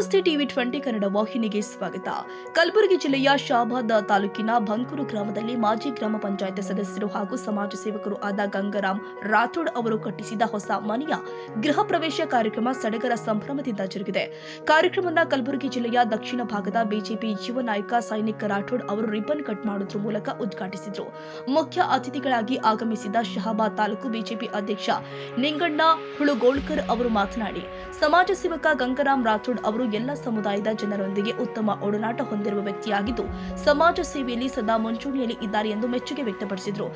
ನಮಸ್ತೆ ಟಿವಿ 20 ಕನ್ನಡ ವಾಹಿನಿಗೆ ಸ್ವಾಗತ. ಕಲಬುರಗಿ ಜಿಲ್ಲೆಯ ಶಾಬಾದ್ ತಾಲೂಕಿನ ಬಂಕೂರು ಗ್ರಾಮದಲ್ಲಿ ಮಾಜಿ ಗ್ರಾಮ ಪಂಚಾಯತ್ ಸದಸ್ಯರು ಹಾಗೂ ಸಮಾಜ ಸೇವಕರು ಆದ ಗಂಗಾರಾಮ್ ರಾಥೋಡ್ ಅವರು ಕಟ್ಟಿಸಿದ ಹೊಸ ಮನೆಯ ಗೃಹ ಪ್ರವೇಶ ಕಾರ್ಯಕ್ರಮ ಸಡಗರ ಸಂಭ್ರಮದಿಂದ ಜರುಗಿದೆ. ಕಾರ್ಯಕ್ರಮವನ್ನು ಕಲಬುರಗಿ ಜಿಲ್ಲೆಯ ದಕ್ಷಿಣ ಭಾಗದ ಬಿಜೆಪಿ ಯುವ ನಾಯಕ ಸೈನಿಕ್ ರಾಠೋಡ್ ಅವರು ರಿಬ್ಬನ್ ಕಟ್ ಮಾಡುವುದರ ಮೂಲಕ ಉದ್ಘಾಟಿಸಿದರು. ಮುಖ್ಯ ಅತಿಥಿಗಳಾಗಿ ಆಗಮಿಸಿದ ಶಹಾಬಾದ್ ತಾಲೂಕು ಬಿಜೆಪಿ ಅಧ್ಯಕ್ಷ ನಿಂಗಣ್ಣ ಹುಳುಗೋಳ್ಕರ್ ಅವರು ಮಾತನಾಡಿ, ಸಮಾಜ ಸೇವಕ ಗಂಗಾರಾಮ್ ರಾಥೋಡ್ ಅವರು ಎಲ್ಲ ಸಮುದಾಯದ ಜನರೊಂದಿಗೆ ಉತ್ತಮ ಒಡನಾಟ ಹೊಂದಿರುವ ವ್ಯಕ್ತಿಯಾಗಿದ್ದು ಸಮಾಜ ಸೇವೆಯಲ್ಲಿ ಸದಾ ಮುಂಚೂಣಿಯಲ್ಲಿ ಇದ್ದಾರೆ ಎಂದು ಮೆಚ್ಚುಗೆ ವ್ಯಕ್ತಪಡಿಸಿದರು.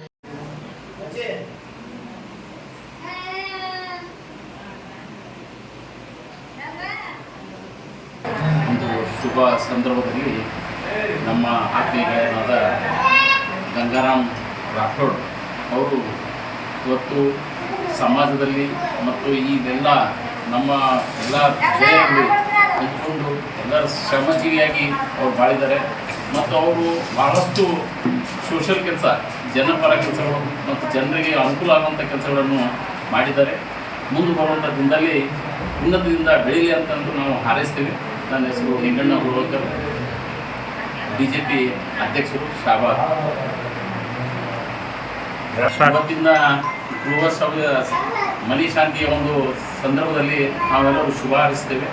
ಒಂದು ಶುಭ ಸಂದರ್ಭದಲ್ಲಿ ನಮ್ಮ ಆತ್ಮೀಯರಾದ ಗಂಗಾರಾಮ್ ರಾಠೋಡ್ ಅವರು ಇವತ್ತು ಸಮಾಜದಲ್ಲಿ ಮತ್ತು ಈಗೆಲ್ಲ ನಮ್ಮ ಎಲ್ಲ ವಿಷಯಗಳು ಹಂಚಿಕೊಂಡು ಎಲ್ಲರ ಶ್ರಮಜೀವಿಯಾಗಿ ಅವರು ಬಾಳಿದ್ದಾರೆ ಮತ್ತು ಅವರು ಬಹಳಷ್ಟು ಸೋಷಲ್ ಕೆಲಸ, ಜನಪರ ಕೆಲಸಗಳು ಮತ್ತು ಜನರಿಗೆ ಅನುಕೂಲ ಆಗುವಂಥ ಕೆಲಸಗಳನ್ನು ಮಾಡಿದ್ದಾರೆ. ಮುಂದೆ ಬರುವಂಥ ದಿನದಲ್ಲಿ ಉನ್ನತದಿಂದ ಬೆಳೀಲಿ ಅಂತಂದು ನಾವು ಹಾರೈಸ್ತೀವಿ. ನನ್ನ ಹೆಸರು ನಿಂಗಣ್ಣ ಹುಳುಗೋಳ್ಕರ್, BJP ಅಧ್ಯಕ್ಷರು ಶಾಬಾದ್. ಇವತ್ತಿನ ಗೃಹ ಮನೆ ಶಾಂತಿಯ ಒಂದು ಸಂದರ್ಭದಲ್ಲಿ ನಾವೆಲ್ಲರೂ ಶುಭ ಹಾರೈಸ್ತೇವೆ.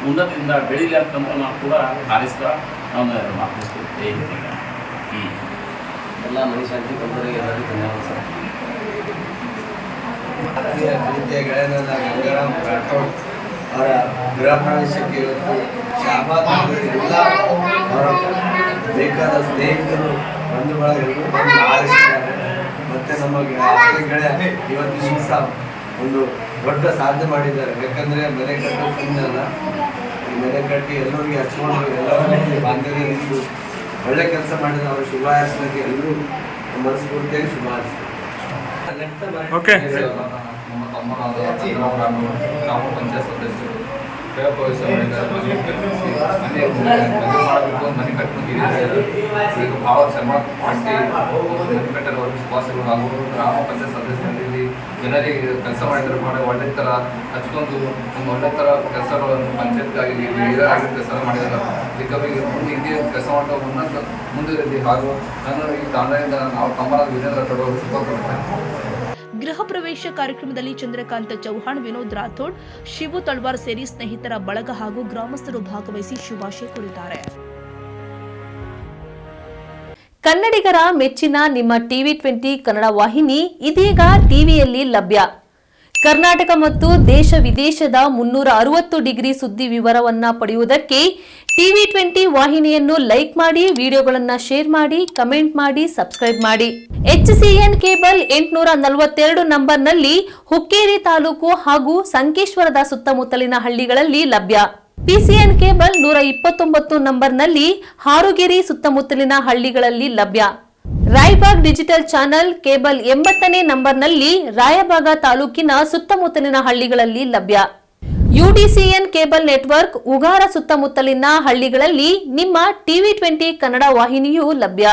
ಉನ್ನತದಿಂದ ಬೆಳೀಲಿ ಅಂತಂದು ನಾವು ಕೂಡ ಹಾರೈಸ್ತಾ ನಾವು ಮಾತನಾಡ್ತೇವೆ. ಎಲ್ಲ ಮನೆ ಶಾಂತಿ ಬಂದವರಿಗೆ ಎಲ್ಲರಿಗೂ ಧನ್ಯವಾದ ಸರ್. ಪ್ರೀತಿಯ ಗೆಳೆಯನಾದ ಗಂಗಾರಾಮ್ ರಾಠೋಡ್ ಅವರ ಗೃಹ ಪ್ರವೇಶಕ್ಕೆ ಇವತ್ತು ಶಾಬಾದ್ ಎಲ್ಲ ಅವರ ಬೇಕಾದ ಸ್ನೇಹಿತರು ಬಂಧು ಬಳಗರು ಬಂದು ಆರಿಸಿದ್ದಾರೆ. ಮತ್ತು ನಮ್ಮ ಗೆಳೆಯ ಇವತ್ತು ದಿವಸ ಒಂದು ದೊಡ್ಡ ಸಾಧನೆ ಮಾಡಿದ್ದಾರೆ. ಯಾಕಂದರೆ ಮನೆ ಕಟ್ಟು ಸುಮ್ಮನೆ ಈ ಮನೆ ಕಟ್ಟಿ ಎಲ್ಲರಿಗೆ ಹಚ್ಕೊಂಡು ಎಲ್ಲರಿಗೂ ಬಾಂಧವ್ಯ ನಿಂತು ಒಳ್ಳೆ ಕೆಲಸ ಮಾಡಿದ ಅವರು ಶುಭ ಹಾರೈಸಲಿಕ್ಕೆ ಎಲ್ಲರೂ ಮನಸ್ಫೂರ್ತಿಯಾಗಿ ಶುಭ ಹಾರೈಸ್ತಾರೆ. ನಮ್ಮ ತಮ್ಮನಾದ ಗ್ರಾಮ ಪಂಚಾಯತ್ ಸದಸ್ಯರು ಗೃಹ ಪ್ರವೇಶ ಮಾಡಬೇಕು, ಮನೆ ಕಟ್ಟಲು ಭಾಳ ಶ್ರಮ ಪಟ್ಟು ಮನೆ ಕಟ್ಟಲು ಸುಭಾಷಗಳು ಹಾಗೂ ಗ್ರಾಮ ಪಂಚಾಯತ್ ಸದಸ್ಯರಲ್ಲಿ ಜನರಿಗೆ ಕೆಲಸ ಮಾಡಿದ್ರೆ ಮಾಡಿ ಒಳ್ಳೆ ಥರ ಹಚ್ಕೊಂಡು ಒಂದು ಒಳ್ಳೆ ಥರ ಕೆಲಸಗಳನ್ನು ಪಂಚಾಯತ್ಗಾಗಿ ಹಿರಿಯರಾಗಿ ಕೆಲಸ ಮಾಡಿದ್ದಾರೆ. ಇದಕ್ಕೆ ಮುಂದೆ ಇದೇ ಕೆಲಸ ಮಾಡೋ ಮುಂದಿರಲಿ ಹಾಗೂ ನಾನು ಈ ತಾಂಡದಿಂದ ನಾವು ತಮ್ಮನಾದ ವಿಜೇಂದ್ರ ಕಡವರು ಸುಖಪಡ್ತೇನೆ. ಗೃಹ ಪ್ರವೇಶ ಕಾರ್ಯಕ್ರಮದಲ್ಲಿ ಚಂದ್ರಕಾಂತ್ ಚೌಹಾಣ್, ವಿನೋದ್ ರಾಥೋಡ್, ಶಿವು ತಳ್ವಾರ್ ಸೇರಿ ಸ್ನೇಹಿತರ ಬಳಗ ಹಾಗೂ ಗ್ರಾಮಸ್ಥರು ಭಾಗವಹಿಸಿ ಶುಭಾಶಯ ಕೋರಿದ್ದಾರೆ. ಕನ್ನಡಿಗರ ಮೆಚ್ಚಿನ ನಿಮ್ಮ ಟಿವಿ 20 ಕನ್ನಡ ವಾಹಿನಿ ಇದೀಗ ಟಿವಿಯಲ್ಲಿ ಲಭ್ಯ. ಕರ್ನಾಟಕ ಮತ್ತು ದೇಶ ವಿದೇಶದ 360 ಡಿಗ್ರಿ ಸುದ್ದಿ ವಿವರವನ್ನ ಪಡೆಯುವುದಕ್ಕೆ ಟಿವಿ 20 ವಾಹಿನಿಯನ್ನು ಲೈಕ್ ಮಾಡಿ, ವಿಡಿಯೋಗಳನ್ನು ಶೇರ್ ಮಾಡಿ, ಕಮೆಂಟ್ ಮಾಡಿ, ಸಬ್ಸ್ಕ್ರೈಬ್ ಮಾಡಿ. HCN ಕೇಬಲ್ 842 ನಂಬರ್ನಲ್ಲಿ ಹುಕ್ಕೇರಿ ತಾಲೂಕು ಹಾಗೂ ಸಂಕೇಶ್ವರದ ಸುತ್ತಮುತ್ತಲಿನ ಹಳ್ಳಿಗಳಲ್ಲಿ ಲಭ್ಯ. PCN ಕೇಬಲ್ 129 ನಂಬರ್ನಲ್ಲಿ ಹಾರುಗೆರೆ ಸುತ್ತಮುತ್ತಲಿನ ಹಳ್ಳಿಗಳಲ್ಲಿ ಲಭ್ಯ. ರಾಯಬಾಗ್ ಡಿಜಿಟಲ್ ಚಾನೆಲ್ ಕೇಬಲ್ 80ನೇ ನಂಬರ್ನಲ್ಲಿ ರಾಯಬಾಗ ತಾಲೂಕಿನ ಸುತ್ತಮುತ್ತಲಿನ ಹಳ್ಳಿಗಳಲ್ಲಿ ಲಭ್ಯ. UDCN ಕೇಬಲ್ ನೆಟ್ವರ್ಕ್ ಉಗಾರ ಸುತ್ತಮುತ್ತಲಿನ ಹಳ್ಳಿಗಳಲ್ಲಿ ನಿಮ್ಮ ಟಿವಿ 20 ಕನ್ನಡ ವಾಹಿನಿಯೂ ಲಭ್ಯ.